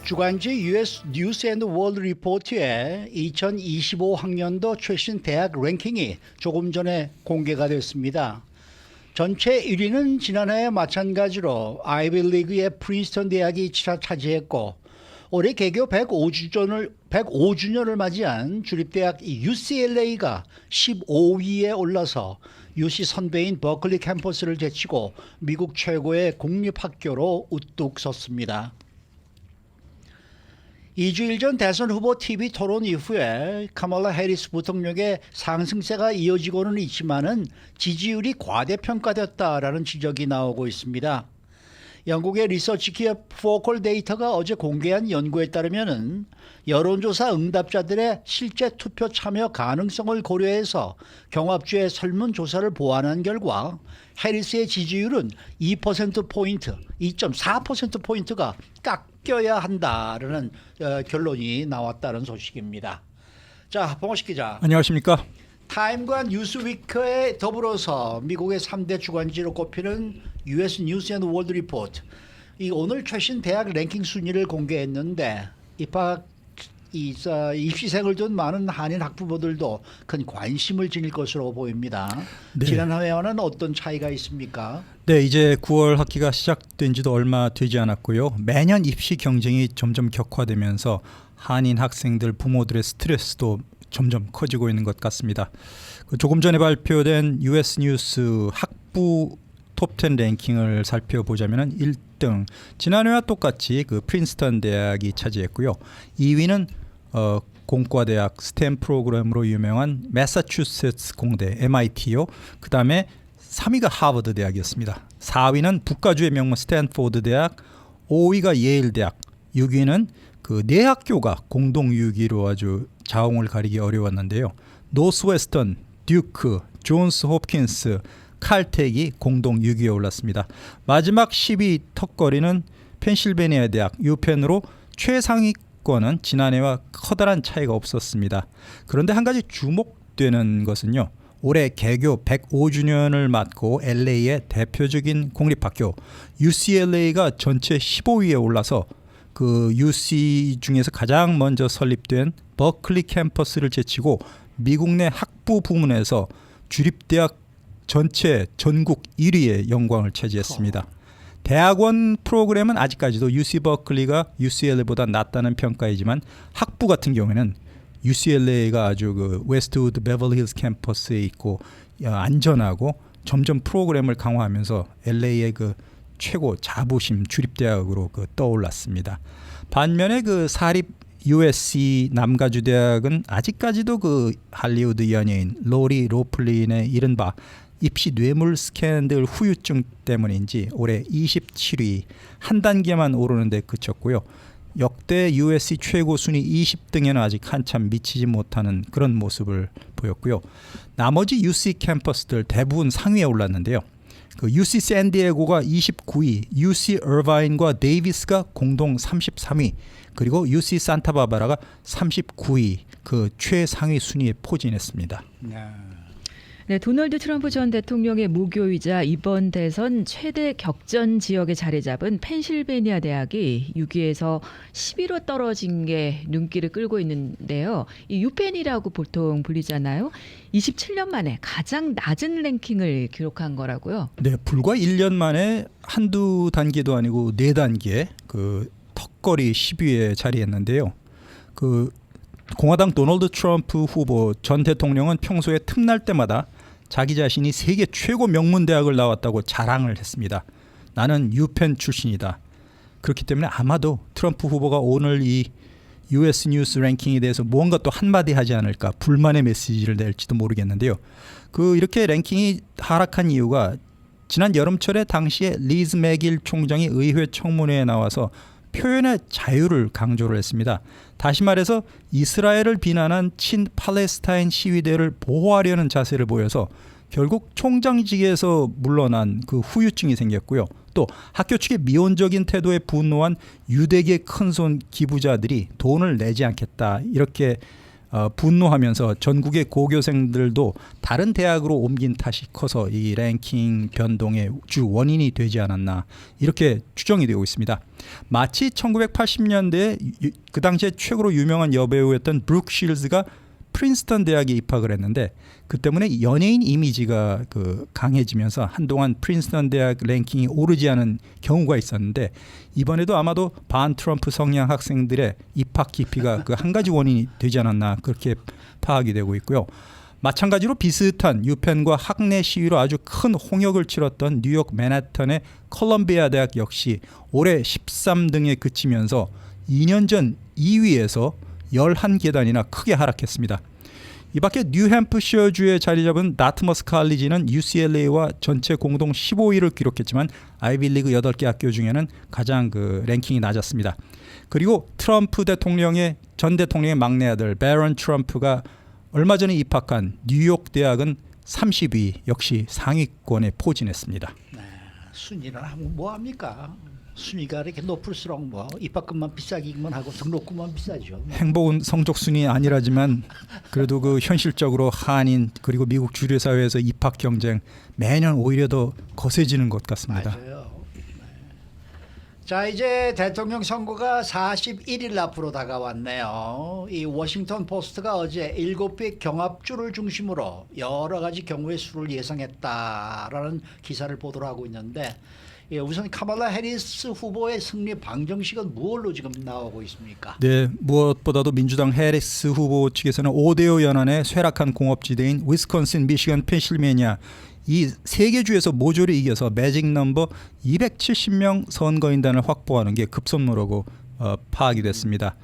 주간지 US 뉴스 앤드 월드 리포트의 2025학년도 최신 대학 랭킹이 조금 전에 공개가 됐습니다. 전체 1위는 지난해와 마찬가지로 아이비리그의 프린스턴 대학이 차지했고, 올해 개교 105주년을 맞이한 주립대학 UCLA가 15위에 올라서 UC 선배인 버클리 캠퍼스를 제치고 미국 최고의 공립학교로 우뚝 섰습니다. 2주일 전 대선 후보 TV 토론 이후에 카멀라 해리스 부통령의 상승세가 이어지고는 있지만은 지지율이 과대평가됐다라는 지적이 나오고 있습니다. 영국의 리서치 기업 포컬 데이터가 어제 공개한 연구에 따르면은 여론조사 응답자들의 실제 투표 참여 가능성을 고려해서 경합주의 설문조사를 보완한 결과 해리스의 지지율은 2%포인트, 2.4%포인트가 깎여야 한다라는 결론이 나왔다는 소식입니다. 자, 봉호식 기자. 안녕하십니까. 타임과 뉴스위크에 더불어서 미국의 3대 주간지로 꼽히는 US 뉴스 앤드 월드 리포트, 이 오늘 최신 대학 랭킹 순위를 공개했는데 입시생을 둔 많은 한인 학부모들도 큰 관심을 지닐 것으로 보입니다. 네. 지난해와는 어떤 차이가 있습니까? 네, 이제 9월 학기가 시작된 지도 얼마 되지 않았고요. 매년 입시 경쟁이 점점 격화되면서 한인 학생들 부모들의 스트레스도 점점 커지고 있는 것 같습니다. 조금 전에 발표된 US 뉴스 학부 톱10 랭킹을 살펴보자면 1등 지난해와 똑같이 그 프린스턴 대학이 차지했고요. 2위는 공과대학 스템 프로그램으로 유명한 매사추세츠 공대 MIT요. 그 다음에 3위가 하버드 대학이었습니다. 4위는 북가주의 명문 스탠포드 대학, 5위가 예일 대학, 6위는 그 네 학교가 공동 6위로 아주 자웅을 가리기 어려웠는데요. 노스웨스턴, 듀크, 존스 홉킨스, 칼텍이 공동 6위에 올랐습니다. 마지막 10위 턱걸이는 펜실베니아 대학 유펜으로 최상위권은 지난해와 커다란 차이가 없었습니다. 그런데 한 가지 주목되는 것은요. 올해 개교 105주년을 맞고 LA의 대표적인 공립학교 UCLA가 전체 15위에 올라서 그 UC 중에서 가장 먼저 설립된 버클리 캠퍼스를 제치고 미국 내 학부 부문에서 주립대학 전체 전국 1위의 영광을 차지했습니다. 대학원 프로그램은 아직까지도 UC 버클리가 UCLA보다 낫다는 평가이지만 학부 같은 경우에는 UCLA가 아주 그 웨스트우드 베벌리힐스 캠퍼스에 있고 안전하고 점점 프로그램을 강화하면서 LA의 그 최고 자부심 주립대학으로 그 떠올랐습니다. 반면에 그 사립 USC 남가주 대학은 아직까지도 그 할리우드 연예인 로리 로플린의 이른바 입시 뇌물 스캔들 후유증 때문인지 올해 27위 한 단계만 오르는 데 그쳤고요. 역대 USC 최고 순위 20등에는 아직 한참 미치지 못하는 그런 모습을 보였고요. 나머지 UC 캠퍼스들 대부분 상위에 올랐는데요. 그 UC 샌디에고가 29위, UC 얼바인과 데이비스가 공동 33위, 그리고 UC 산타바바라가 39위 그 최상위 순위에 포진했습니다. 네, 도널드 트럼프 전 대통령의 모교이자 이번 대선 최대 격전 지역에 자리 잡은 펜실베니아 대학이 6위에서 10위로 떨어진 게 눈길을 끌고 있는데요. 이 유펜이라고 보통 불리잖아요. 27년 만에 가장 낮은 랭킹을 기록한 거라고요. 네, 불과 1년 만에 한두 단계도 아니고 4단계 그 턱걸이 10위에 자리했는데요. 그 공화당 도널드 트럼프 후보 전 대통령은 평소에 틈날 때마다 자기 자신이 세계 최고 명문 대학을 나왔다고 자랑을 했습니다. 나는 유펜 출신이다. 그렇기 때문에 아마도 트럼프 후보가 오늘 이 US 뉴스 랭킹에 대해서 뭔가 또 한마디 하지 않을까 불만의 메시지를 낼지도 모르겠는데요. 그 이렇게 랭킹이 하락한 이유가 지난 여름철에 당시에 리즈 맥일 총장이 의회 청문회에 나와서 표현의 자유를 강조를 했습니다. 다시 말해서 이스라엘을 비난한 친 팔레스타인 시위대를 보호하려는 자세를 보여서 결국 총장직에서 물러난 그 후유증이 생겼고요. 또 학교 측의 미온적인 태도에 분노한 유대계 큰손 기부자들이 돈을 내지 않겠다 이렇게 분노하면서 전국의 고교생들도 다른 대학으로 옮긴 탓이 커서 이 랭킹 변동의 주 원인이 되지 않았나 이렇게 추정이 되고 있습니다. 마치 1980년대에 그 당시에 최고로 유명한 여배우였던 브룩 실즈가 프린스턴 대학에 입학을 했는데 그 때문에 연예인 이미지가 강해지면서 한동안 프린스턴 대학 랭킹이 오르지 않은 경우가 있었는데 이번에도 아마도 반 트럼프 성향 학생들의 입학 기피가 그 한 가지 원인이 되지 않았나 그렇게 파악이 되고 있고요. 마찬가지로 비슷한 유펜과 학내 시위로 아주 큰 홍역을 치렀던 뉴욕 맨하탄의 컬럼비아 대학 역시 올해 13등에 그치면서 2년 전 2위에서 11계단이나 크게 하락했습니다. 이 밖에 뉴햄프셔주에 자리 잡은 다트머스 칼리지는 UCLA와 전체 공동 15위를 기록했지만 아이비리그 8개 학교 중에는 가장 랭킹이 낮았습니다. 그리고 트럼프 대통령의 전 대통령의 막내 아들 베런 트럼프가 얼마 전에 입학한 뉴욕 대학은 30위 역시 상위권에 포진했습니다. 네, 순위를 하면 뭐합니까? 순위가 이렇게 높을수록 뭐 입학금만 비싸기만 하고 등록금만 비싸죠. 행복은 성적 순위 아니라지만 그래도 현실적으로 한인 그리고 미국 주류 사회에서 입학 경쟁 매년 오히려 더 거세지는 것 같습니다. 맞아요. 네. 자, 이제 대통령 선거가 41일 앞으로 다가왔네요. 이 워싱턴 포스트가 어제 7개 경합주를 중심으로 여러 가지 경우의 수를 예상했다라는 기사를 보도를 하고 있는데 우선 카말라 해리스 후보의 승리 방정식은 무엇로 지금 나오고 있습니까? 네, 무엇보다도 민주당 해리스 후보 측에서는 5대5 연안의 쇠락한 공업지대인 위스콘신, 미시건, 펜실베니아 이 3개 주에서 모조리 이겨서 매직 넘버 270명 선거인단을 확보하는 게 급선무라고 파악이 됐습니다.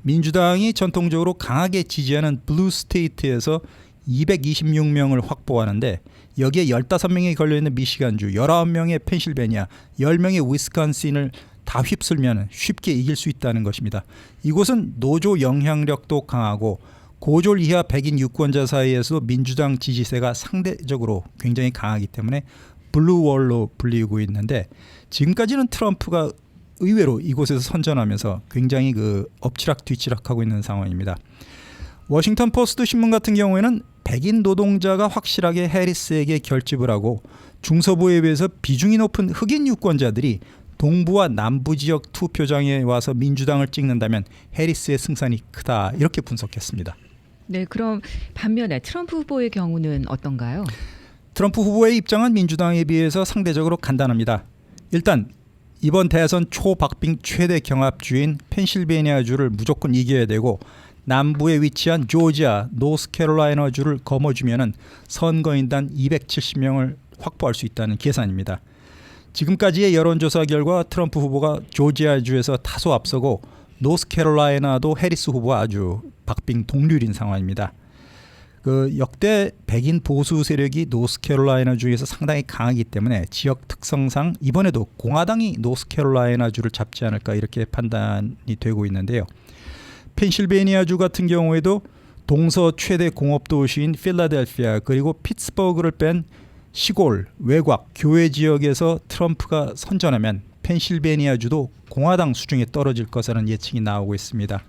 민주당이 전통적으로 강하게 지지하는 블루 스테이트에서 226명을 확보하는데 여기에 15명이 걸려있는 미시간주, 19명의 펜실베니아, 10명의 위스콘신을 다 휩쓸면 쉽게 이길 수 있다는 것입니다. 이곳은 노조 영향력도 강하고 고졸 이하 백인 유권자 사이에서도 민주당 지지세가 상대적으로 굉장히 강하기 때문에 블루월로 불리고 있는데 지금까지는 트럼프가 의외로 이곳에서 선전하면서 굉장히 엎치락 뒤치락하고 있는 상황입니다. 워싱턴 포스트 신문 같은 경우에는 백인 노동자가 확실하게 해리스에게 결집을 하고 중서부에 비해서 비중이 높은 흑인 유권자들이 동부와 남부 지역 투표장에 와서 민주당을 찍는다면 해리스의 승산이 크다 이렇게 분석했습니다. 네, 그럼 반면에 트럼프 후보의 경우는 어떤가요? 트럼프 후보의 입장은 민주당에 비해서 상대적으로 간단합니다. 일단 이번 대선 초박빙 최대 경합주인 펜실베니아주를 무조건 이겨야 되고 남부에 위치한 조지아, 노스캐롤라이나주를 거머쥐면은 선거인단 270명을 확보할 수 있다는 계산입니다. 지금까지의 여론조사 결과 트럼프 후보가 조지아주에서 다소 앞서고 노스캐롤라이나도 해리스 후보가 아주 박빙 동률인 상황입니다. 역대 백인 보수 세력이 노스캐롤라이나주에서 상당히 강하기 때문에 지역 특성상 이번에도 공화당이 노스캐롤라이나주를 잡지 않을까 이렇게 판단이 되고 있는데요. 펜실베니아주 같은 경우에도 동서 최대 공업 도시인 필라델피아 그리고 피츠버그를 뺀 시골, 외곽, 교외 지역에서 트럼프가 선전하면 펜실베니아주도 공화당 수중에 떨어질 것이라는 예측이 나오고 있습니다.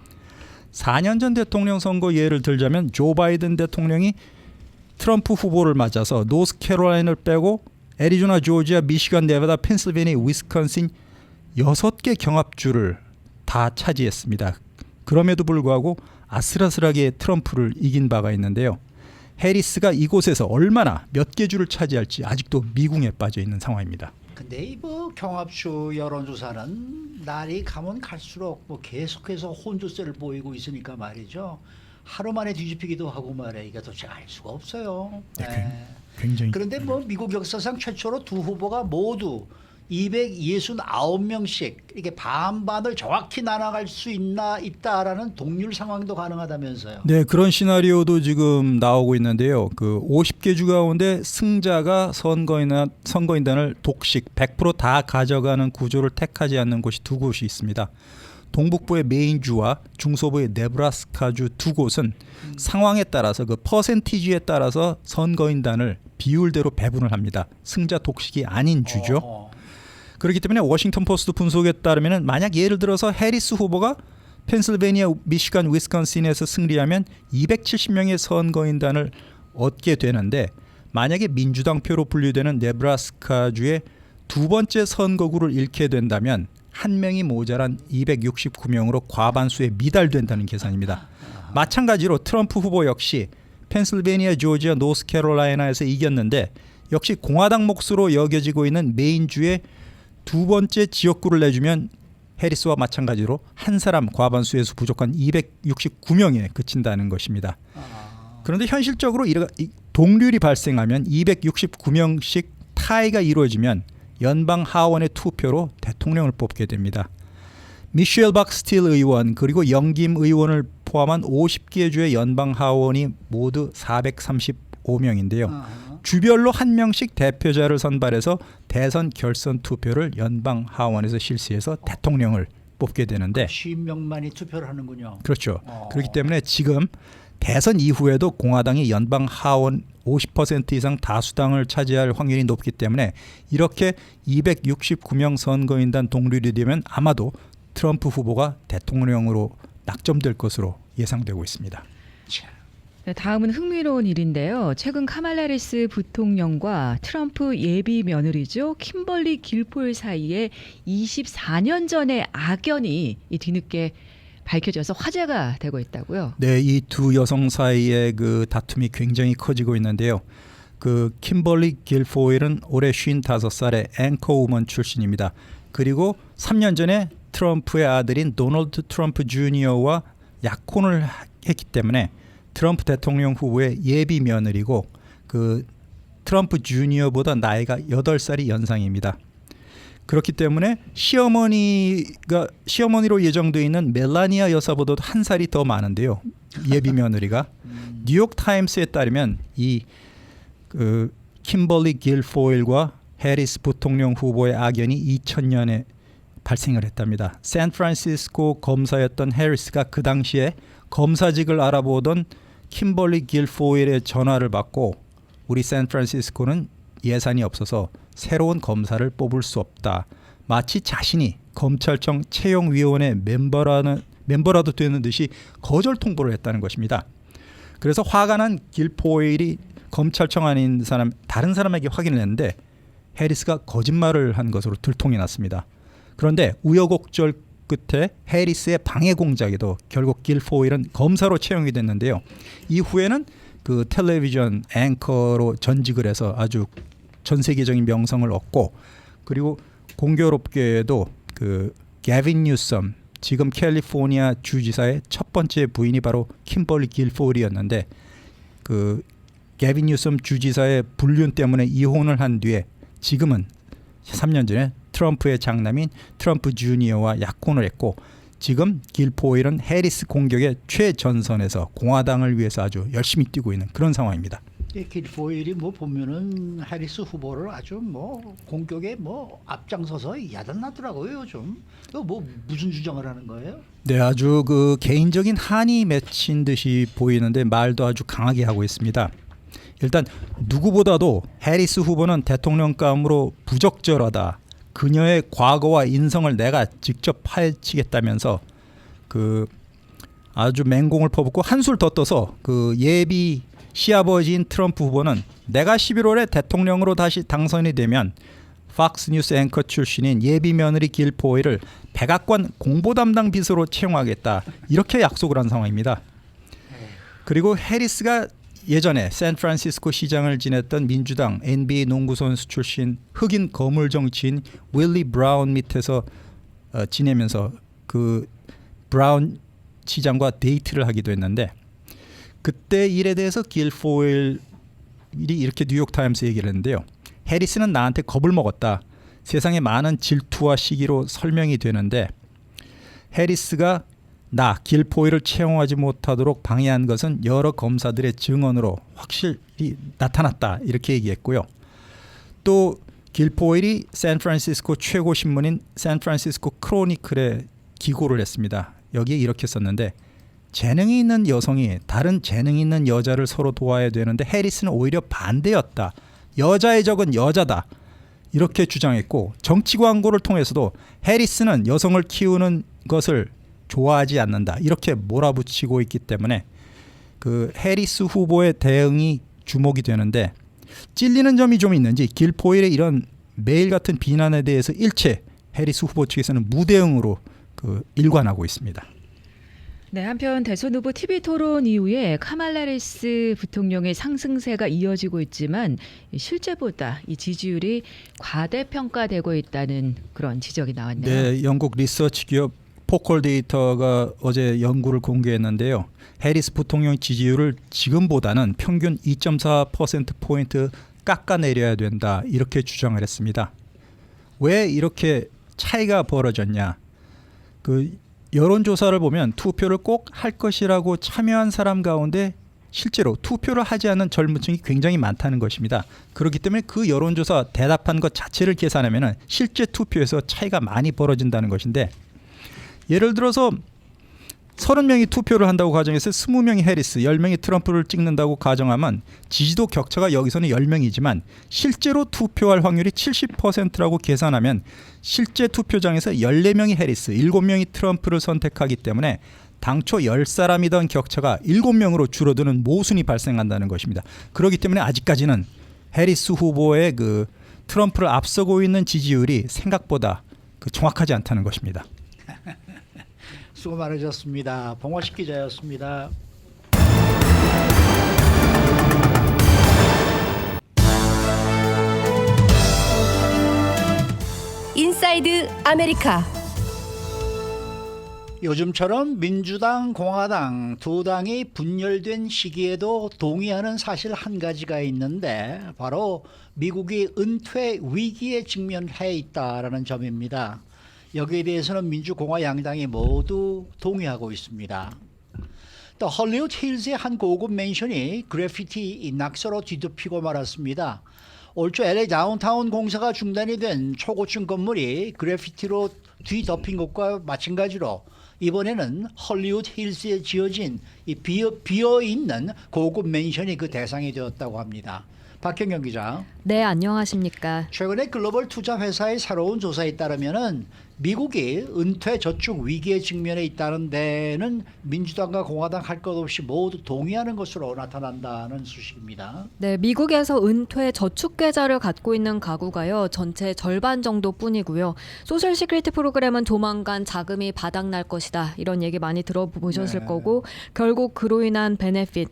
4년 전 대통령 선거 예를 들자면 조 바이든 대통령이 트럼프 후보를 맞아서 노스캐롤라이나를 빼고 애리조나, 조지아, 미시간, 네바다, 펜실베니아, 위스콘신 6개 경합주를 다 차지했습니다. 그럼에도 불구하고 아슬아슬하게 트럼프를 이긴 바가 있는데요. 해리스가 이곳에서 얼마나 몇 개 주를 차지할지 아직도 미궁에 빠져 있는 상황입니다. 근데 이 경합주 여론조사는 날이 가면 갈수록 계속해서 혼조세를 보이고 있으니까 말이죠. 하루 만에 뒤집히기도 하고 말이야. 이게 도대체 알 수가 없어요. 네, 굉장히. 그런데 미국 역사상 최초로 두 후보가 모두 269명씩 이렇게 반반을 정확히 나눠갈 수 있다라는 동률 상황도 가능하다면서요. 네, 그런 시나리오도 지금 나오고 있는데요. 50개 주 가운데 승자가 선거인단을 독식 100% 다 가져가는 구조를 택하지 않는 곳이 두 곳이 있습니다. 동북부의 메인주와 중서부의 네브라스카주 두 곳은 상황에 따라서 퍼센티지에 따라서 선거인단을 비율대로 배분을 합니다. 승자 독식이 아닌 주죠. 그렇기 때문에 워싱턴 포스트 분석에 따르면 만약 예를 들어서 해리스 후보가 펜실베니아, 미시간, 위스콘신에서 승리하면 270명의 선거인단을 얻게 되는데 만약에 민주당 표로 분류되는 네브라스카주의 두 번째 선거구를 잃게 된다면 한 명이 모자란 269명으로 과반수에 미달된다는 계산입니다. 마찬가지로 트럼프 후보 역시 펜실베니아, 조지아, 노스캐롤라이나에서 이겼는데 역시 공화당 몫으로 여겨지고 있는 메인주의 두 번째 지역구를 내주면 해리스와 마찬가지로 한 사람 과반수에서 부족한 269명에 그친다는 것입니다. 그런데 현실적으로 동률이 발생하면 269명씩 타이가 이루어지면 연방 하원의 투표로 대통령을 뽑게 됩니다. 미셸 박스틸 의원 그리고 영김 의원을 포함한 50개 주의 연방 하원이 모두 435명인데요. 주별로 한 명씩 대표자를 선발해서 대선 결선 투표를 연방 하원에서 실시해서 대통령을 뽑게 되는데 10명만이 투표를 하는군요. 그렇죠. 그렇기 때문에 지금 대선 이후에도 공화당이 연방 하원 50% 이상 다수당을 차지할 확률이 높기 때문에 이렇게 269명 선거인단 동률이 되면 아마도 트럼프 후보가 대통령으로 낙점될 것으로 예상되고 있습니다. 네, 다음은 흥미로운 일인데요. 최근 카말라 해리스 부통령과 트럼프 예비 며느리죠. 킴벌리 길포일 사이에 24년 전의 악연이 뒤늦게 밝혀져서 화제가 되고 있다고요. 네, 이 두 여성 사이의 그 다툼이 굉장히 커지고 있는데요. 그 킴벌리 길포일은 올해 55살의 앵커우먼 출신입니다. 그리고 3년 전에 트럼프의 아들인 도널드 트럼프 주니어와 약혼을 했기 때문에 트럼프 대통령 후보의 예비 며느리고 그 트럼프 주니어보다 나이가 8살이 연상입니다. 그렇기 때문에 시어머니로 예정되어 있는 멜라니아 여사보다도 한 살이 더 많은데요. 예비 며느리가 뉴욕 타임스에 따르면 이 그 킴벌리 길포일과 해리스 부통령 후보의 악연이 2000년에 발생을 했답니다. 샌프란시스코 검사였던 해리스가 그 당시에 검사직을 알아보던 킴벌리 길포일의 전화를 받고 우리 샌프란시스코는 예산이 없어서 새로운 검사를 뽑을 수 없다. 마치 자신이 검찰청 채용위원회 멤버라도 되는 듯이 거절 통보를 했다는 것입니다. 그래서 화가 난 길포일이 검찰청 아닌 다른 사람에게 확인을 했는데 해리스가 거짓말을 한 것으로 들통이 났습니다. 그런데 우여곡절 끝에 해리스의 방해 공작에도 결국 길포일은 검사로 채용이 됐는데요. 이후에는 그 텔레비전 앵커로 전직을 해서 아주 전 세계적인 명성을 얻고 그리고 공교롭게도 그 게빈 뉴섬 지금 캘리포니아 주지사의 첫 번째 부인이 바로 킴벌리 길포일이었는데 그 게빈 뉴섬 주지사의 불륜 때문에 이혼을 한 뒤에 지금은 3년 전에 트럼프의 장남인 트럼프 주니어와 약혼을 했고 지금 길포일은 해리스 공격의 최전선에서 공화당을 위해서 아주 열심히 뛰고 있는 그런 상황입니다. 길포일이 뭐 보면은 해리스 후보를 아주 뭐 공격에 뭐 앞장서서 야단나더라고요 요즘. 뭐 무슨 주장을 하는 거예요? 네, 아주 그 개인적인 한이 맺힌 듯이 보이는데 말도 아주 강하게 하고 있습니다. 일단 누구보다도 해리스 후보는 대통령감으로 부적절하다. 그녀의 과거와 인성을 내가 직접 파헤치겠다면서 그 아주 맹공을 퍼붓고 한술 더 떠서 그 예비 시아버지인 트럼프 후보는 내가 11월에 대통령으로 다시 당선이 되면 팍스뉴스 앵커 출신인 예비 며느리 길포일을 백악관 공보 담당 비서로 채용하겠다. 이렇게 약속을 한 상황입니다. 그리고 해리스가 예전에 샌프란시스코 시장을 지냈던 민주당 NBA 농구 선수 출신 흑인 거물 정치인 윌리 브라운 밑에서 지내면서 그 브라운 시장과 데이트를 하기도 했는데 그때 일에 대해서 길포일이 이렇게 뉴욕 타임스 얘기를 했는데요. 해리스는 나한테 겁을 먹었다. 세상에 많은 질투와 시기로 설명이 되는데 해리스가 나 길포일을 채용하지 못하도록 방해한 것은 여러 검사들의 증언으로 확실히 나타났다. 이렇게 얘기했고요. 또 길포일이 샌프란시스코 최고 신문인 샌프란시스코 크로니클에 기고를 했습니다. 여기에 이렇게 썼는데 재능이 있는 여성이 다른 재능이 있는 여자를 서로 도와야 되는데 해리스는 오히려 반대였다. 여자의 적은 여자다. 이렇게 주장했고 정치 광고를 통해서도 해리스는 여성을 키우는 것을 좋아하지 않는다 이렇게 몰아붙이고 있기 때문에 그 해리스 후보의 대응이 주목이 되는데 찔리는 점이 좀 있는지 길포일의 이런 매일 같은 비난에 대해서 일체 해리스 후보 측에서는 무대응으로 그 일관하고 있습니다. 네, 한편 대선 후보 TV 토론 이후에 카말라 해리스 부통령의 상승세가 이어지고 있지만 실제보다 이 지지율이 과대평가되고 있다는 그런 지적이 나왔네요. 네, 영국 리서치 기업 포컬 데이터가 어제 연구를 공개했는데요. 해리스 부통령 지지율을 지금보다는 평균 2.4%포인트 깎아내려야 된다 이렇게 주장을 했습니다. 왜 이렇게 차이가 벌어졌냐? 그 여론조사를 보면 투표를 꼭 할 것이라고 참여한 사람 가운데 실제로 투표를 하지 않는 젊은 층이 굉장히 많다는 것입니다. 그렇기 때문에 그 여론조사 대답한 것 자체를 계산하면 실제 투표에서 차이가 많이 벌어진다는 것인데 예를 들어서 30명이 투표를 한다고 가정해서 20명이 해리스, 10명이 트럼프를 찍는다고 가정하면 지지도 격차가 여기서는 10명이지만 실제로 투표할 확률이 70%라고 계산하면 실제 투표장에서 14명이 해리스, 7명이 트럼프를 선택하기 때문에 당초 10사람이던 격차가 7명으로 줄어드는 모순이 발생한다는 것입니다. 그렇기 때문에 아직까지는 해리스 후보의 그 트럼프를 앞서고 있는 지지율이 생각보다 정확하지 않다는 것입니다. 수고 많으셨습니다. 봉화식 기자였습니다. 인사이드 아메리카. 요즘처럼 민주당, 공화당 두 당이 분열된 시기에도 동의하는 사실 한 가지가 있는데 바로 미국이 은퇴 위기에 직면해 있다라는 점입니다. 여기에 대해서는 민주공화 양당이 모두 동의하고 있습니다. 또 헐리우드 힐즈의 한 고급 맨션이 그래피티 낙서로 뒤덮이고 말았습니다. 올 초 LA 다운타운 공사가 중단이 된 초고층 건물이 그래피티로 뒤덮인 것과 마찬가지로 이번에는 헐리우드 힐즈에 지어진 이 비어있는 고급 맨션이 그 대상이 되었다고 합니다. 박경영 기자. 네, 안녕하십니까. 최근에 글로벌 투자 회사의 새로운 조사에 따르면은 미국이 은퇴 저축 위기에 직면해 있다는 데는 민주당과 공화당 할 것 없이 모두 동의하는 것으로 나타난다는 소식입니다. 네, 미국에서 은퇴 저축 계좌를 갖고 있는 가구가요, 전체 절반 정도뿐이고요. 소셜 시큐리티 프로그램은 조만간 자금이 바닥날 것이다, 이런 얘기 많이 들어보셨을 거고, 결국 그로 인한 베네핏,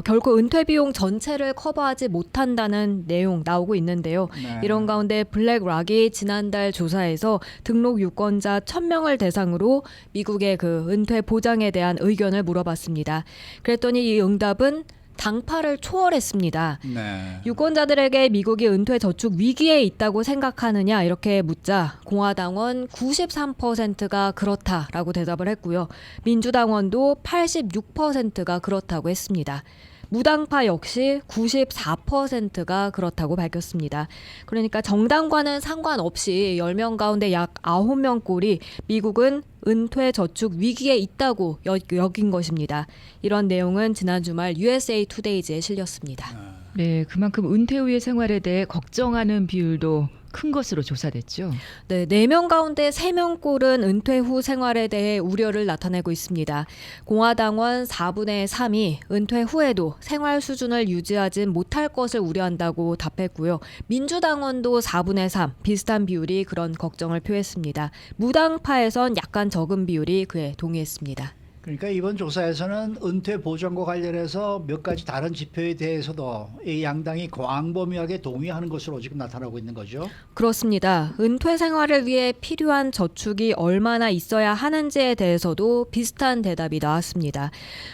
결국 은퇴 비용 전체를 커버하지 못한다는 내용 나오고 있는데요. 이런 가운데 블랙락이 지난달 조사에서 등록 유권자 1000명을 대상으로 미국의 그 은퇴 보장에 대한 의견을 물어봤습니다. 그랬더니 이 응답은 당파를 초월했습니다. 네. 유권자들에게 미국이 은퇴 저축 위기에 있다고 생각하느냐 이렇게 묻자 공화당원 93%가 그렇다라고 대답을 했고요. 민주당원도 86%가 그렇다고 했습니다. 무당파 역시 94%가 그렇다고 밝혔습니다. 그러니까 정당과는 상관없이 10명 가운데 약 9명꼴이 미국은 은퇴 저축 위기에 있다고 여긴 것입니다. 이런 내용은 지난 주말 USA 투데이즈에 실렸습니다. 네, 그만큼 은퇴 후의 생활에 대해 걱정하는 비율도 큰 것으로 조사됐죠. 네, 4명 가운데 3명꼴은 은퇴 후 생활에 대해 우려를 나타내고 있습니다. 공화당원 4분의 3이 은퇴 후에도 생활 수준을 유지하지 못할 것을 우려한다고 답했고요. 민주당원도 4분의 3, 비슷한 비율이 그런 걱정을 표했습니다. 무당파에선 약간 적은 비율이 그에 동의했습니다. 그러니까 이번 조사에서는 은퇴 보장과 관련해서 몇 가지 다른 지표에 대해서도 이 양당이 광범위하게 동의하는 것으로 지금 나타나고 있는 거죠. 그렇습니다. 은퇴 생활을 위해 필요한 저축이 얼마나 있어야 하는지에 대해서도 비슷한 대답이 나왔습니다.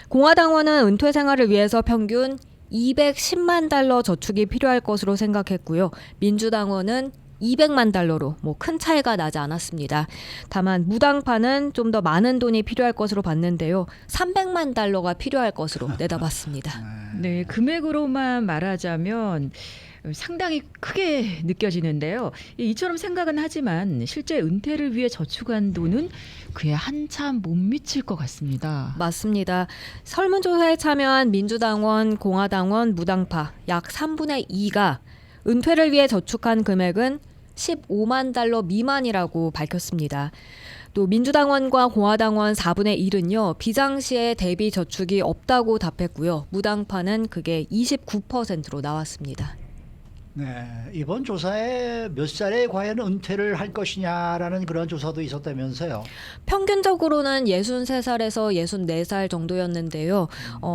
공화당원은 은퇴 생활을 위해서 평균 210만 달러 저축이 필요할 것으로 생각했고요. 민주당원은 200만 달러로 큰 차이가 나지 않았습니다. 다만 무당파는 좀 더 많은 돈이 필요할 것으로 봤는데요. 300만 달러가 필요할 것으로 내다봤습니다. 네, 금액으로만 말하자면 상당히 크게 느껴지는데요. 이처럼 생각은 하지만 실제 은퇴를 위해 저축한 돈은 그에 한참 못 미칠 것 같습니다. 맞습니다. 설문조사에 참여한 민주당원, 공화당원, 무당파 약 3분의 2가 은퇴를 위해 저축한 금액은 15만 달러 미만이라고 밝혔습니다. 또 민주당원과 공화당원 4분의 1은요. 비상시에 대비 저축이 없다고 답했고요. 무당파는 그게 29%로 나왔습니다. 네, 이번 조사에 몇 살에 과연 은퇴를 할 것이냐라는 그런 조사도 있었다면서요. 평균적으로는 63살에서 64살 정도였는데요.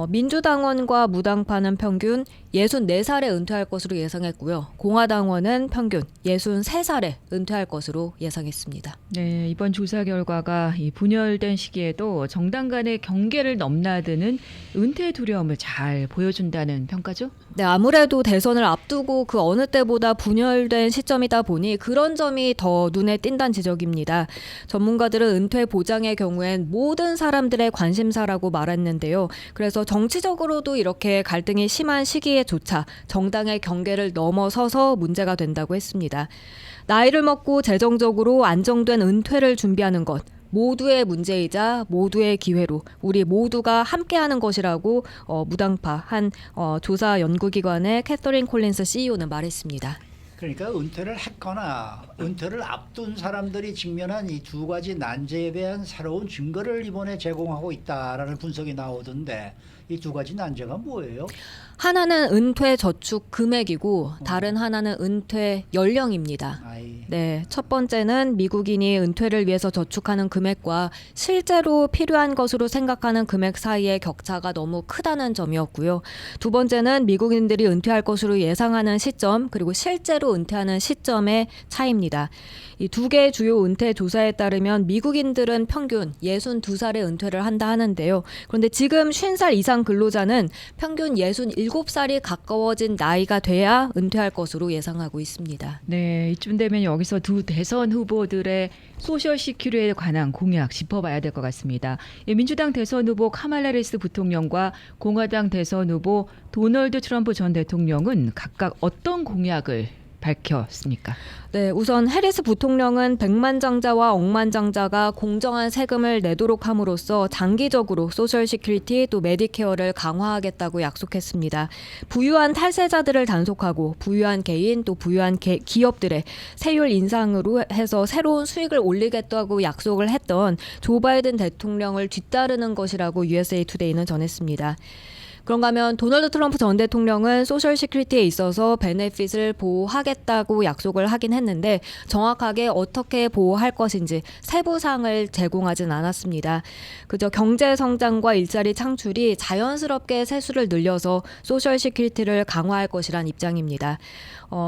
민주당원과 무당파는 평균 64살에 은퇴할 것으로 예상했고요. 공화당원은 평균 63살에 은퇴할 것으로 예상했습니다. 네, 이번 조사 결과가 이 분열된 시기에도 정당 간의 경계를 넘나드는 은퇴 두려움을 잘 보여준다는 평가죠? 네, 아무래도 대선을 앞두고 그 어느 때보다 분열된 시점이다 보니 그런 점이 더 눈에 띈다는 지적입니다. 전문가들은 은퇴 보장의 경우엔 모든 사람들의 관심사라고 말했는데요. 그래서 정치적으로도 이렇게 갈등이 심한 시기에조차 정당의 경계를 넘어서서 문제가 된다고 했습니다. 나이를 먹고 재정적으로 안정된 은퇴를 준비하는 것. 모두의 문제이자 모두의 기회로 우리 모두가 함께하는 것이라고 무당파 한 조사 연구기관의 캐서린 콜린스 CEO는 말했습니다. 그러니까 은퇴를 했거나 은퇴를 앞둔 사람들이 직면한 이 두 가지 난제에 대한 새로운 증거를 이번에 제공하고 있다라는 분석이 나오던데 이 두 가지 난제가 뭐예요? 하나는 은퇴 저축 금액이고 다른 하나는 은퇴 연령입니다. 아이. 네, 첫 번째는 미국인이 은퇴를 위해서 저축하는 금액과 실제로 필요한 것으로 생각하는 금액 사이의 격차가 너무 크다는 점이었고요. 두 번째는 미국인들이 은퇴할 것으로 예상하는 시점 그리고 실제로 은퇴하는 시점의 차이입니다. 이 두 개의 주요 은퇴 조사에 따르면 미국인들은 평균 62살에 은퇴를 한다 하는데요. 그런데 지금 50살 이상 근로자는 평균 67살이 가까워진 나이가 돼야 은퇴할 것으로 예상하고 있습니다. 네, 이쯤 되면 여기서 두 대선 후보들의 소셜 시큐리티에 관한 공약 짚어봐야 될 것 같습니다. 민주당 대선 후보 카말라 해리스 부통령과 공화당 대선 후보 도널드 트럼프 전 대통령은 각각 어떤 공약을 밝혔습니까? 네, 우선 해리스 부통령은 백만장자와 억만장자가 공정한 세금을 내도록 함으로써 장기적으로 소셜 시큐리티 또 메디케어를 강화하겠다고 약속했습니다. 부유한 탈세자들을 단속하고 부유한 개인 또 부유한 기업들의 세율 인상으로 해서 새로운 수익을 올리겠다고 약속을 했던 조 바이든 대통령을 뒤따르는 것이라고 USA 투데이는 전했습니다. 그런가 하면 도널드 트럼프 전 대통령은 소셜 시큐리티에 있어서 베네핏을 보호하겠다고 약속을 하긴 했는데 정확하게 어떻게 보호할 것인지 세부 사항을 제공하진 않았습니다. 그저 경제 성장과 일자리 창출이 자연스럽게 세수를 늘려서 소셜 시큐리티를 강화할 것이란 입장입니다.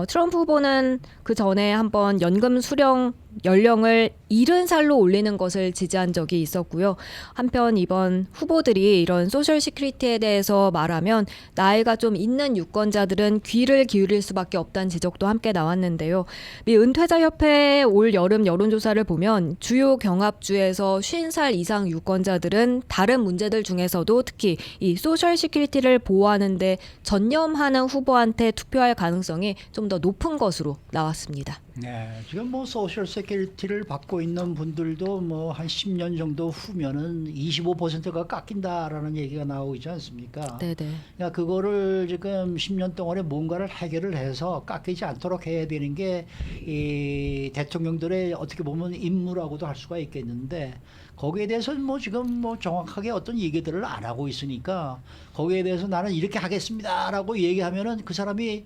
트럼프 후보는 그 전에 한번 연금 수령 연령을 70살로 올리는 것을 지지한 적이 있었고요. 한편 이번 후보들이 이런 소셜 시큐리티에 대해서 말하면 나이가 좀 있는 유권자들은 귀를 기울일 수밖에 없다는 지적도 함께 나왔는데요. 미 은퇴자협회의 올 여름 여론조사를 보면 주요 경합주에서 50살 이상 유권자들은 다른 문제들 중에서도 특히 이 소셜 시큐리티를 보호하는 데 전념하는 후보한테 투표할 가능성이 좀 더 높은 것으로 나왔습니다. 네, 지금 뭐 소셜 세큐리티를 받고 있는 분들도 뭐 한 10년 정도 후면은 25%가 깎인다라는 얘기가 나오고 있지 않습니까? 네네. 그러니까 그거를 지금 10년 동안에 뭔가를 해결을 해서 깎이지 않도록 해야 되는 게 이 대통령들의 어떻게 보면 임무라고도 할 수가 있겠는데 거기에 대해서는 뭐 지금 뭐 정확하게 어떤 얘기들을 안 하고 있으니까 거기에 대해서 나는 이렇게 하겠습니다라고 얘기하면은 그 사람이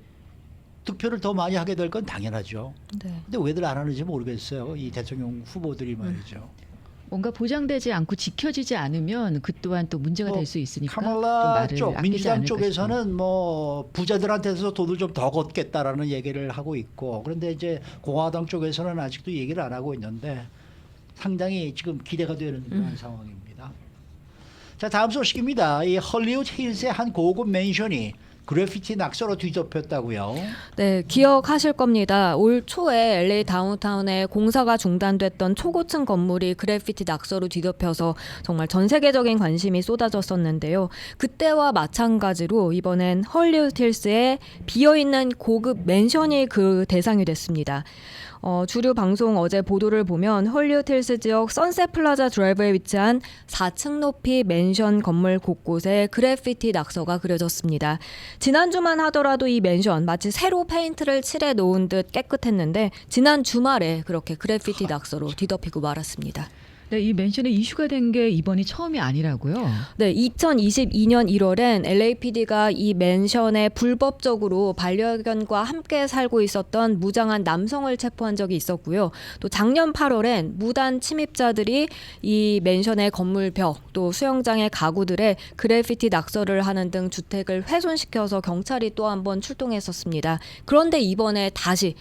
득표를 더 많이 하게 될 건 당연하죠. 네. 근데 왜들 안 하는지 모르겠어요. 이 대통령 후보들이 말이죠. 뭔가 보장되지 않고 지켜지지 않으면 그 또한 또 문제가 될 수 있으니까 좀 카말라 말을 쪽, 아끼지 민주당 않을까 쪽에서는 뭐 부자들한테서 돈을 좀 더 걷겠다라는 얘기를 하고 있고 그런데 이제 공화당 쪽에서는 아직도 얘기를 안 하고 있는데 상당히 지금 기대가 되는 그런 상황입니다. 자, 다음 소식입니다. 이 헐리우드 힐스의 한 고급 맨션이 그래피티 낙서로 뒤덮였다고요? 네, 기억하실 겁니다. 올 초에 LA 다운타운에 공사가 중단됐던 초고층 건물이 그래피티 낙서로 뒤덮여서 정말 전 세계적인 관심이 쏟아졌었는데요. 그때와 마찬가지로 이번엔 헐리우드 힐스에 비어있는 고급 맨션이 그 대상이 됐습니다. 주류 방송 어제 보도를 보면 헐리우드 힐스 지역 선셋 플라자 드라이브에 위치한 4층 높이 맨션 건물 곳곳에 그래피티 낙서가 그려졌습니다. 지난주만 하더라도 이 맨션 마치 새로 페인트를 칠해 놓은 듯 깨끗했는데 지난 주말에 그렇게 그래피티 낙서로 뒤덮이고 말았습니다. 네, 이 맨션에 이슈가 된 게 이번이 처음이 아니라고요. 네, 2022년 1월엔 LAPD가 이 맨션에 불법적으로 반려견과 함께 살고 있었던 무장한 남성을 체포한 적이 있었고요. 또 작년 8월엔 무단 침입자들이 이 맨션의 건물벽 또 수영장의 가구들에 그래피티 낙서를 하는 등 주택을 훼손시켜서 경찰이 또 한 번 출동했었습니다. 그런데 이번에 다시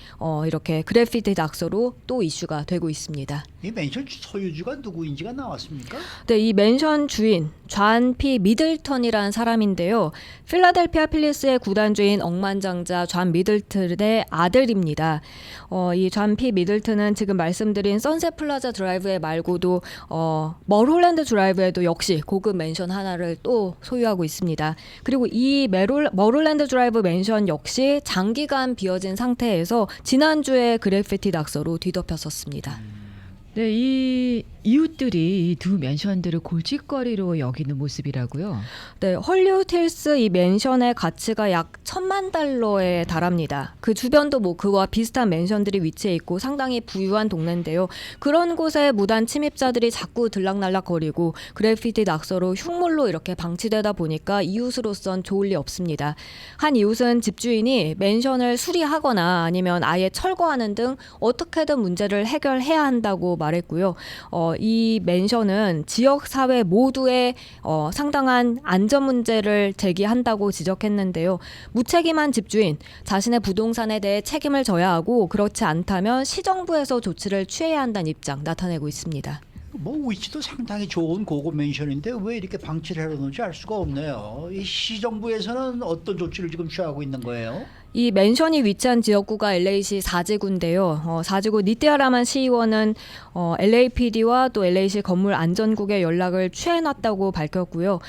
이렇게 그래피티 낙서로 또 이슈가 되고 있습니다. 이 맨션 소유주가 누구인지가 나왔습니까? 네, 이 맨션 주인 존 P. 미들턴이라는 사람인데요. 필라델피아 필리스의 구단주인 억만장자 존 미들턴의 아들입니다. 이 존 P. 미들턴은 지금 말씀드린 선셋 플라자 드라이브에 말고도 멀홀랜드 드라이브에도 역시 고급 맨션 하나를 또 소유하고 있습니다. 그리고 이 멀홀랜드 드라이브 맨션 역시 장기간 비어진 상태에서 지난주에 그래피티 낙서로 뒤덮였었습니다. 네, 이 이웃들이 이 두 맨션들을 골칫거리로 여기는 모습이라고요. 네, 헐리우드 힐스 이 맨션의 가치가 약 1,000만 달러에 달합니다. 그 주변도 뭐 그와 비슷한 맨션들이 위치해 있고 상당히 부유한 동네인데요. 그런 곳에 무단 침입자들이 자꾸 들락날락거리고 그래피티 낙서로 흉물로 이렇게 방치되다 보니까 이웃으로선 좋을 리 없습니다. 한 이웃은 집주인이 맨션을 수리하거나 아니면 아예 철거하는 등 어떻게든 문제를 해결해야 한다고 말했고요. 이 맨션은 지역 사회 모두의 상당한 안전 문제를 제기한다고 지적했는데요. 무책임한 집주인, 자신의 부동산에 대해 책임을 져야 하고 그렇지 않다면 시정부에서 조치를 취해야 한다는 입장 나타내고 있습니다. 뭐 위치도 상당히 좋은 고급 맨션인데 왜 이렇게 방치를 해놓는지 알 수가 없네요. 이 시정부에서는 어떤 조치를 지금 취하고 있는 거예요? 이 맨션이 위치한 지역구가 LA시 4지구인데요. 4지구 니띠아라만 시의원은 LAPD와 또 LA시 건물 안전국에 연락을 취해놨다고 밝혔고요.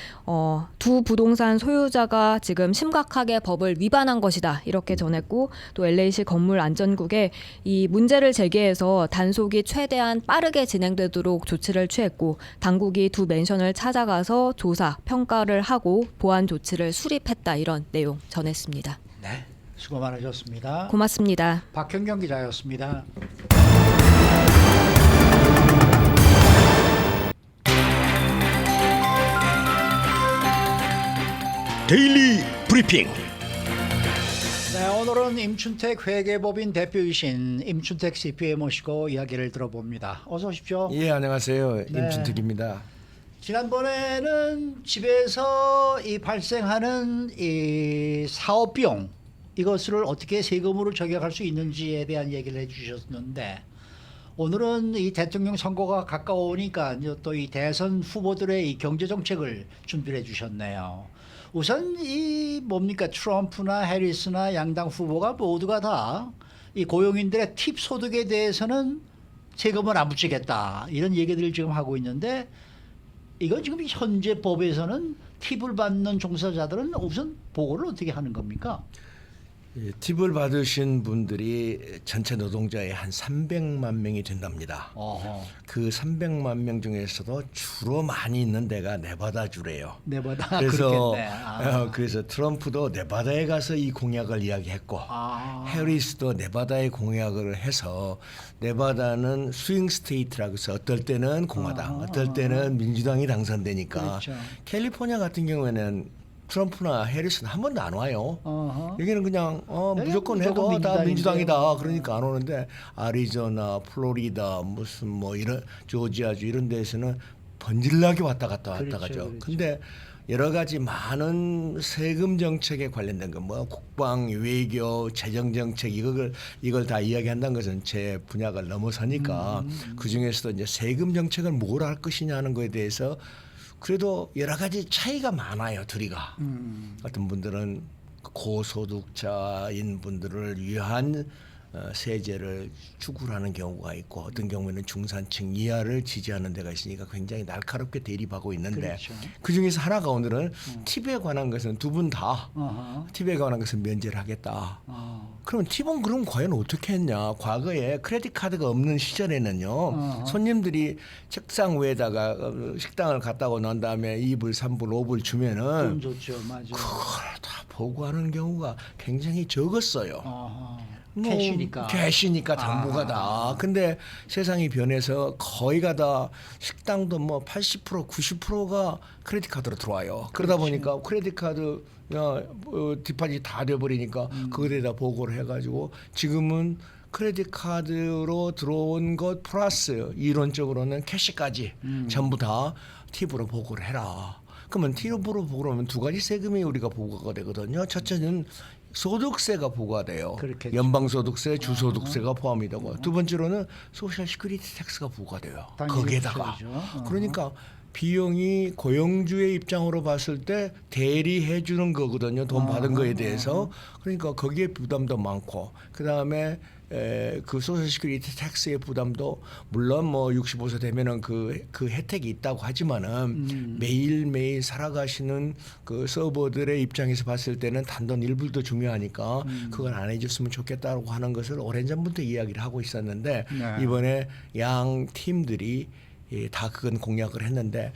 두 부동산 소유자가 지금 심각하게 법을 위반한 것이다 이렇게 전했고 또 LA시 건물 안전국에 이 문제를 제기해서 단속이 최대한 빠르게 진행되도록 조치를 취했고 당국이 두 맨션을 찾아가서 조사, 평가를 하고 보안 조치를 수립했다 이런 내용 전했습니다. 네, 수고 많으셨습니다. 고맙습니다. 박현경 기자였습니다. 데일리 브리핑. 네, 오늘은 임춘택 회계법인 대표이신 임춘택 CPA 모시고 이야기를 들어봅니다. 어서 오십시오. 예, 안녕하세요. 네. 임춘택입니다. 지난번에는 집에서 이 발생하는 이 사업 비용 이것을 어떻게 세금으로 적용할 수 있는지에 대한 얘기를 해주셨는데 오늘은 이 대통령 선거가 가까우니까 또 이 대선 후보들의 이 경제 정책을 준비해 주셨네요. 우선 이 뭡니까 트럼프나 해리스나 양당 후보가 모두가 다 이 고용인들의 팁 소득에 대해서는 세금을 안 붙이겠다 이런 얘기들을 지금 하고 있는데 이건 지금 현재 법에서는 팁을 받는 종사자들은 우선 보고를 어떻게 하는 겁니까? 예, 팁을 받으신 분들이 전체 노동자의 한 300만 명이 된답니다. 어허. 그 300만 명 중에서도 주로 많이 있는 데가 네바다주래요. 네바다 그래서 그렇겠네. 그래서 트럼프도 네바다에 가서 이 공약을 이야기했고 해리스도 네바다에 공약을 해서 네바다는 스윙 스테이트라고 해서 어떨 때는 공화당, 어떨 때는 민주당이 당선되니까 그렇죠. 캘리포니아 같은 경우에는 트럼프나 해리스는 한 번도 안 와요. 어허. 여기는 그냥 무조건 해도 무조건 다 민주당이다. 민주당인데요. 그러니까 안 오는데 아리조나, 플로리다, 무슨 뭐 이런 조지아주 이런 데에서는 번질나게 왔다 갔다 그렇죠, 가죠. 그렇죠. 근데 여러 가지 많은 세금 정책에 관련된 거, 뭐 국방, 외교, 재정 정책 이걸 다 이야기한다는 것은 제 분야가 넘어서니까 그 중에서도 이제 세금 정책을 뭘 할 것이냐는 거에 대해서 그래도 여러 가지 차이가 많아요, 둘이가. 어떤 분들은 고소득자인 분들을 위한 세제를 추구하는 경우가 있고 어떤 경우에는 중산층 이하를 지지하는 데가 있으니까 굉장히 날카롭게 대립하고 있는데 그렇죠. 그중에서 하나가 오늘은 팁에 관한 것은 두 분 다 어허. 팁에 관한 것은 면제를 하겠다. 그럼 팁은 그럼 과연 어떻게 했냐? 과거에 크레딧 카드가 없는 시절에는요. 손님들이 책상 위에다가 식당을 갔다고 난 다음에 2불, 3불, 5불 주면은 돈 좋죠, 맞아. 그걸 다 보고하는 경우가 굉장히 적었어요. 어허. 캐시니까 전부가 다. 근데 세상이 변해서 거의가 다 식당도 뭐 80% 90%가 크레딧 카드로 들어와요. 그러다 보니까 크레딧 카드 디파짓 다 돼버리니까 그거에다 보고를 해가지고 지금은 크레딧 카드로 들어온 것 플러스 이론적으로는 캐시까지 전부 다 팁으로 보고를 해라. 그러면 팁으로 보고를 하면 두 가지 세금이 우리가 보고가 되거든요. 첫째는 소득세가 부과가 돼요. 그렇겠죠. 연방소득세, 주소득세가 포함이 되고 두 번째로는 소셜 시큐리티 텍스가 부과돼요. 당연히 거기에다가 부과되죠. 그러니까 비용이 고용주의 입장으로 봤을 때 대리해 주는 거거든요. 돈 받은 거에 대해서. 그러니까 거기에 부담도 많고 그다음에 그 소셜 시큐리티 텍스의 부담도 물론 뭐 65세 되면은 그 혜택이 있다고 하지만은 매일매일 살아가시는 그 서버들의 입장에서 봤을 때는 단돈 1불도 중요하니까 그걸 안 해줬으면 좋겠다고 하는 것을 오랜전부터 이야기를 하고 있었는데 네. 이번에 양 팀들이 다 그건 공약을 했는데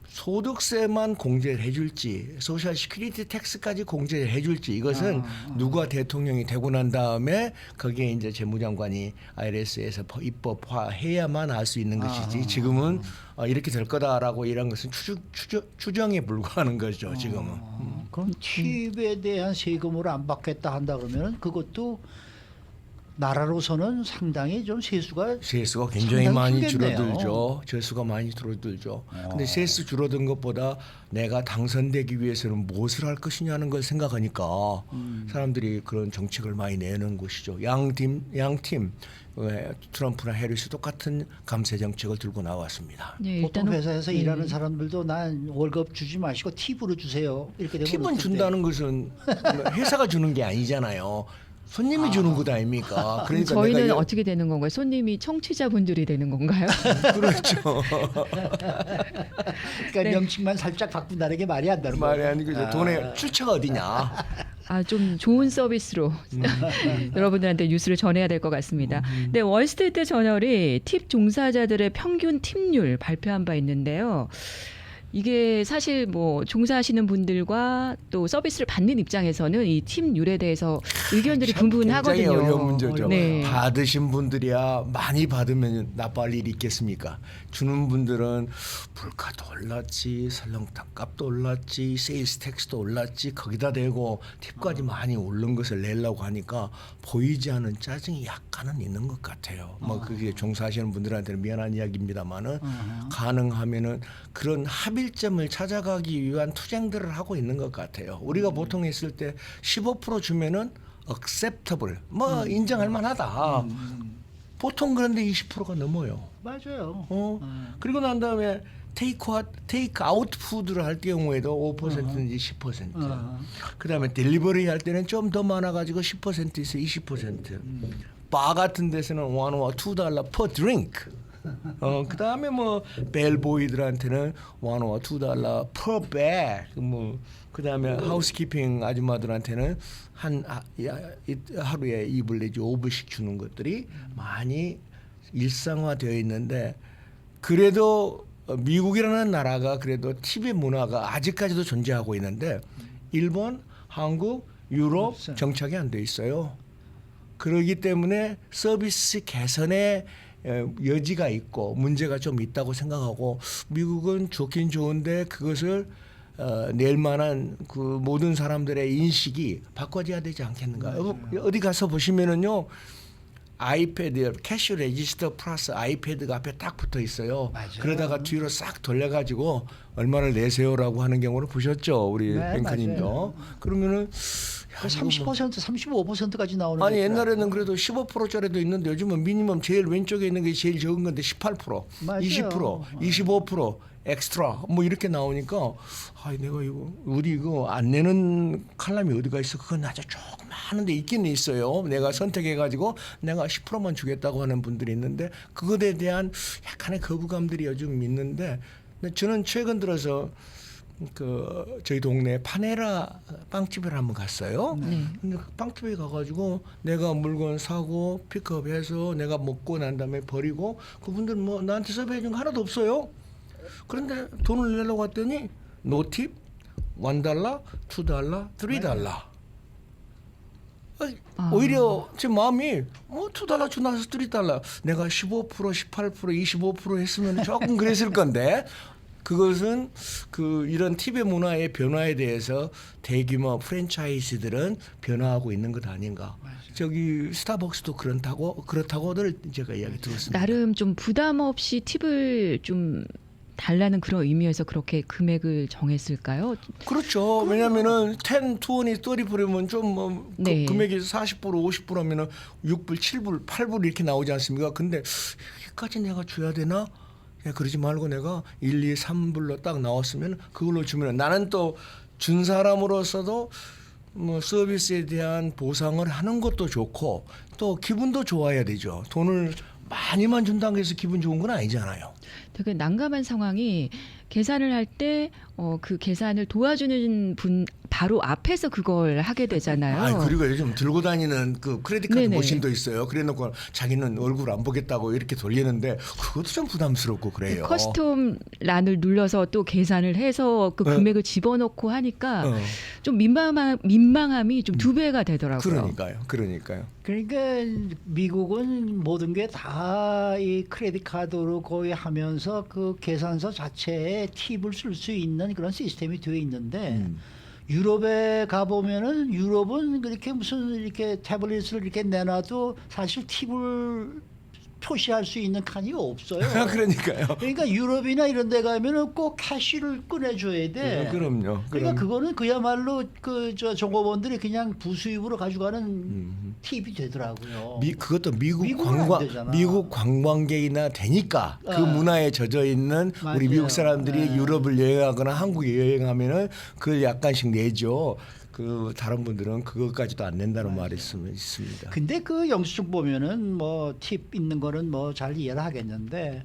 소득세만 공제를 해줄지 소셜 시큐리티 텍스까지 공제를 해줄지 이것은 누가 대통령이 되고 난 다음에 거기에 이제 재무장관이 IRS에서 입법화해야만 할 수 있는 것이지 지금은 이렇게 될 거다라고 이런 것은 추정에 불과하는 거죠 지금은. 그럼 팁에 대한 세금으로 안 받겠다 한다 그러면 그것도 나라로서는 상당히 좀 세수가 굉장히 많이 크겠네요. 줄어들죠. 세수가 많이 줄어들죠. 근데 세수 줄어든 것보다 내가 당선되기 위해서는 무엇을 할 것이냐는 걸 생각하니까 사람들이 그런 정책을 많이 내는 것이죠. 양팀 트럼프나 해리스 똑같은 감세 정책을 들고 나왔습니다. 네, 보통 일단은 회사에서 일하는 사람들도 난 월급 주지 마시고 팁으로 주세요. 이렇게 되면 팁은 어떨 때? 준다는 것은 회사가 주는 게 아니잖아요. 손님이 주는 것 아닙니까? 그러니까 저희는 내가 어떻게 되는 건가요? 손님이 청취자분들이 되는 건가요? 그렇죠. 그러니까 네. 명칭만 살짝 바꾼다는 게 말이 안 되는 거예요. 말이 아니고 돈의 출처가 어디냐? 아, 좀 좋은 서비스로 여러분들한테 뉴스를 전해야 될 것 같습니다. 네, 월스트리트 저널이 팁 종사자들의 평균 팁률 발표한 바 있는데요. 이게 사실 뭐 종사하시는 분들과 또 서비스를 받는 입장에서는 이 팁률에 대해서 의견들이 분분하거든요. 굉장히 어려운 문제죠. 네. 받으신 분들이야 많이 받으면 나빠할 일이 있겠습니까? 주는 분들은 물가도 올랐지, 설렁탕 값도 올랐지, 세일스 텍스도 올랐지, 거기다 대고 팁까지 많이 오른 것을 내려고 하니까 보이지 않는 짜증이 약간은 있는 것 같아요. 뭐 그게 종사하시는 분들한테는 미안한 이야기입니다만은 가능하면은 그런 합일점을 찾아가기 위한 투쟁들을 하고 있는 것 같아요. 우리가 보통 했을 때 15% 주면은 acceptable, 뭐 인정할 만하다. 보통 그런데 20%가 넘어요. 맞아요. 그리고 난 다음에 테이크아웃 푸드를 할 경우에도 5%인지 10%. 그다음에 딜리버리 할 때는 좀 더 많아가지고 10%에서 20%. 바 같은 데서는 $1 or $2 per drink. 그다음에 뭐 벨보이들한테는 $1 or $2 per bag. 뭐 그다음에 하우스키핑 아줌마들한테는 하루에 2불 내지 5불씩 주는 것들이 많이 일상화되어 있는데 그래도 미국이라는 나라가 그래도 팁의 문화가 아직까지도 존재하고 있는데 일본, 한국, 유럽 정착이 안 돼 있어요. 그렇기 때문에 서비스 개선에 여지가 있고 문제가 좀 있다고 생각하고 미국은 좋긴 좋은데 그것을 낼 만한 그 모든 사람들의 인식이 바꿔져야 되지 않겠는가. 어디 가서 보시면은요. 아이패드 캐시 레지스터 플러스 아이패드가 앞에 딱 붙어 있어요. 맞아요. 그러다가 뒤로 싹 돌려가지고 얼마를 내세요라고 하는 경우를 보셨죠, 우리 네, 뱅크님도. 그러면은 30%, 35%까지 나오는 아니 게 옛날에는 그래도 15%짜리도 있는데 요즘은 미니멈 제일 왼쪽에 있는 게 제일 적은 건데 18%, 맞아요. 20%, 25%. 엑스트라 뭐 이렇게 나오니까 내가 우리 이거 안 내는 칼럼이 어디가 있어? 그건 아주 조금 하는데 있기는 있어요. 내가 선택해가지고 내가 10%만 주겠다고 하는 분들이 있는데 그것에 대한 약간의 거부감들이 요즘 있는데 저는 최근 들어서 그 저희 동네 파네라 빵집에 한번 갔어요. 근데 그 빵집에 가가지고 내가 물건 사고 픽업해서 내가 먹고 난 다음에 버리고 그분들 뭐 나한테 서비해준 거 하나도 없어요. 그런데 돈을 내려고 했더니 노팁 $1, $2, $3. 오히려 제 마음이 뭐 $2 주나서 $3 내가 15% 18% 25% 했으면 조금 그랬을 건데 그것은 그 이런 팁의 문화의 변화에 대해서 대규모 프랜차이즈들은 변화하고 있는 것 아닌가. 저기 스타벅스도 그렇다고들 제가 이야기 들었습니다. 나름 좀 부담 없이 팁을 좀 달라는 그런 의미에서 그렇게 금액을 정했을까요? 그렇죠. 왜냐하면은 10, 20, 30%면 좀뭐 네. 금액이 40% 50%면은 6불, 7불, 8불 이렇게 나오지 않습니까? 근데 여기까지 내가 줘야 되나? 야, 그러지 말고 내가 1, 2, 3불로 딱 나왔으면 그걸로 주면 나는 또 준 사람으로서도 뭐 서비스에 대한 보상을 하는 것도 좋고 또 기분도 좋아야 되죠. 돈을 많이만 준다고 해서 기분 좋은 건 아니잖아요. 되게 난감한 상황이 계산을 할 때 그 계산을 도와주는 분 바로 앞에서 그걸 하게 되잖아요. 그리고 요즘 들고 다니는 그 크레딧 카드 네네. 머신도 있어요. 그래놓고 자기는 얼굴 안 보겠다고 이렇게 돌리는데 그것도 좀 부담스럽고 그래요. 커스텀 란을 눌러서 또 계산을 해서 그 금액을 집어넣고 하니까 어. 좀 민망함이 좀 2배가 되더라고요. 그러니까요. 그러니까 미국은 모든 게 다 이 크레딧 카드로 거의 하면서 그 계산서 자체에 팁을 쓸 수 있는 그런 시스템이 되어 있는데 유럽에 가 보면은 유럽은 그렇게 무슨 이렇게 태블릿을 이렇게 내놔도 사실 팁을 표시할 수 있는 칸이 없어요. 그러니까요. 그러니까 유럽이나 이런 데 가면은 꼭 캐시를 꺼내줘야 돼. 그럼요. 그러니까 그거는 그야말로 그 저 종업원들이 그냥 부수입으로 가져가는 팁이 되더라고요. 그것도 미국은 안 되잖아. 미국 관광객이나 되니까 그 아. 문화에 젖어 있는 우리 맞아요. 미국 사람들이 네. 유럽을 여행하거나 한국에 여행하면은 그걸 약간씩 내죠. 그 다른 분들은 그것까지도 안 낸다는 말이 있습니다. 근데 그 영수증 보면은 뭐 팁 있는 거는 뭐 잘 이해를 하겠는데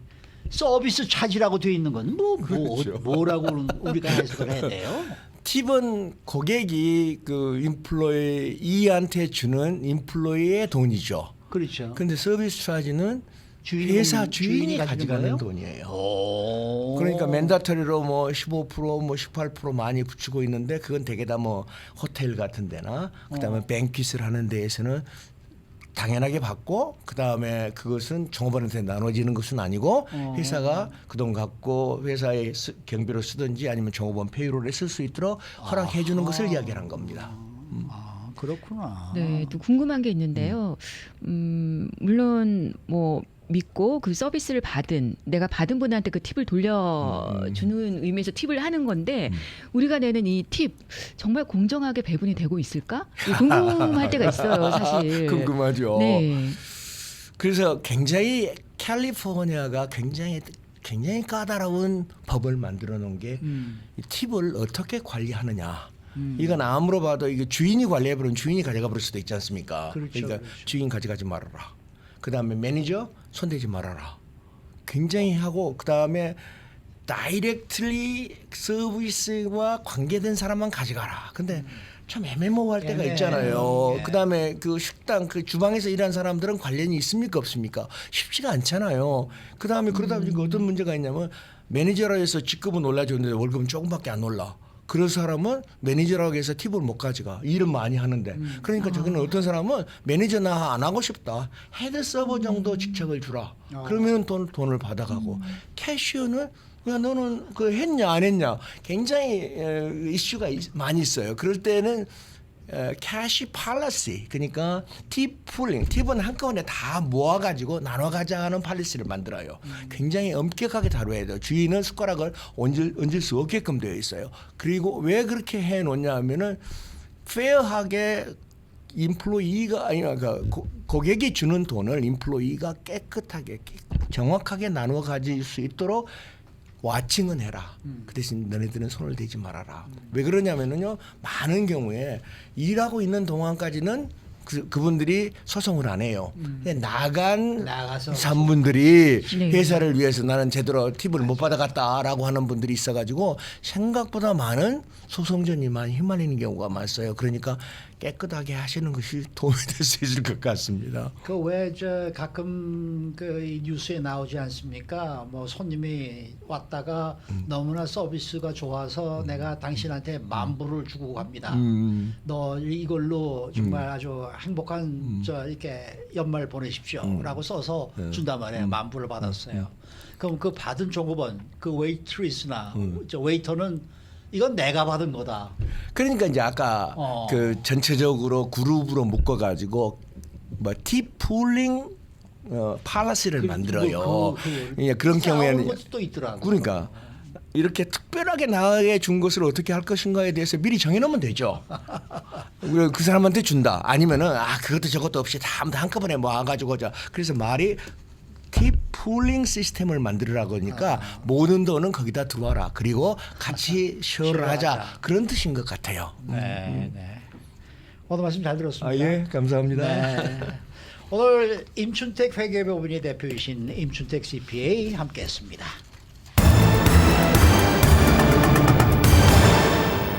서비스 차지라고 돼 있는 건 그렇죠. 뭐라고 우리가 해석을 해야 돼요? 팁은 고객이 그 인플로이한테 주는 인플로이의 돈이죠. 그렇죠. 근데 서비스 차지는 회사 주인이 가져가는 돈이에요. 오. 그러니까 맨다터리로 뭐 15% 뭐 18% 많이 붙이고 있는데 그건 대개 다 뭐 호텔 같은 데나 그다음에 뱅퀴스를 하는 데에서는 당연하게 받고 그다음에 그것은 종업원한테 나눠지는 것은 아니고 회사가 그 돈 갖고 회사의 경비로 쓰든지 아니면 종업원 페이롤에 쓸 수 있도록 허락해 주는 것을 이야기하는 겁니다. 아, 그렇구나. 네, 또 궁금한 게 있는데요. 물론 뭐 믿고 그 서비스를 내가 받은 분한테 그 팁을 돌려주는 의미에서 팁을 하는 건데 우리가 내는 이 팁 정말 공정하게 배분이 되고 있을까? 궁금할 때가 있어요, 사실. 궁금하죠. 네. 그래서 굉장히 캘리포니아가 굉장히 까다로운 법을 만들어 놓은 게 이 팁을 어떻게 관리하느냐. 이건 아무로 봐도 이게 주인이 관리해 버리면 주인이 가져가 버릴 수도 있지 않습니까? 그렇죠, 그러니까 그렇죠. 주인 가져가지 말아라. 그다음에 매니저 손대지 말아라. 굉장히 하고 그다음에 다이렉트리 서비스와 관계된 사람만 가져가라. 근데 참 애매모호할 때가 있잖아요. 예. 그다음에 그 식당 그 주방에서 일하는 사람들은 관련이 있습니까 없습니까? 쉽지가 않잖아요. 그다음에 그러다 보니까 어떤 문제가 있냐면 매니저라 해서 직급은 올라줬는데 월급은 조금밖에 안 올라. 그런 사람은 매니저라고 해서 팁을 못 가져가. 일은 많이 하는데. 그러니까 저기는 어떤 사람은 매니저 나 안 하고 싶다. 헤드 서버 정도 직책을 주라. 그러면 돈을 받아가고. 캐시어는 야 너는 그 했냐 안 했냐. 굉장히 이슈가 많이 있어요. 그럴 때는 캐시 팔러시 그러니까 팁 풀링 팁은 한꺼번에 다 모아가지고 나눠가자 하는 팔리시를 만들어요. 굉장히 엄격하게 다뤄야 돼요. 주인은 숟가락을 얹을 수 없게끔 되어 있어요. 그리고 왜 그렇게 해놓냐 하면은 페어하게 인플로이가 아니 그러니까 고객이 주는 돈을 인플로이가 깨끗하게 정확하게 나눠 가질 수 있도록 와칭은 해라. 그 대신 너네들은 손을 대지 말아라. 왜 그러냐면은요. 많은 경우에 일하고 있는 동안까지는 그분들이 소송을 안 해요. 근데 나가서 산분들이 네. 회사를 위해서 나는 제대로 팁을 못 받아갔다라고 하는 분들이 있어가지고 생각보다 많은 소송전이 많이 휘말리는 경우가 많았어요. 그러니까 깨끗하게 하시는 것이 도움이 될 수 있을 것 같습니다. 그 왜 저 가끔 그 뉴스에 나오지 않습니까? 뭐 손님이 왔다가 너무나 서비스가 좋아서 내가 당신한테 $10,000을 주고 갑니다. 너 이걸로 정말 아주 행복한 저 이렇게 연말 보내십시오라고 써서 준단 말이에요. 만불을 받았어요. 그럼 그 받은 종업원, 그 웨이트리스나 저 웨이터는 이건 내가 받은 거다. 그러니까 이제 아까 그 전체적으로 그룹으로 묶어가지고 뭐 팁풀링 팔라시를 만들어요. 그런 경우에는 것도 또 있더라고. 그러니까 이렇게 특별하게 나에게 준 것을 어떻게 할 것인가에 대해서 미리 정해놓으면 되죠. 그 사람한테 준다. 아니면은 그것도 저것도 없이 다 한꺼번에 모아가지고 그래서 말이 팁풀링 시스템을 만들으라고 하니까 모든 돈은 거기다 들어와라. 그리고 같이 쉐어를 하자. 그런 뜻인 것 같아요. 네, 네. 오늘 말씀 잘 들었습니다. 예, 감사합니다. 네. 오늘 임춘택 회계법인의 대표이신 임춘택 CPA 함께했습니다.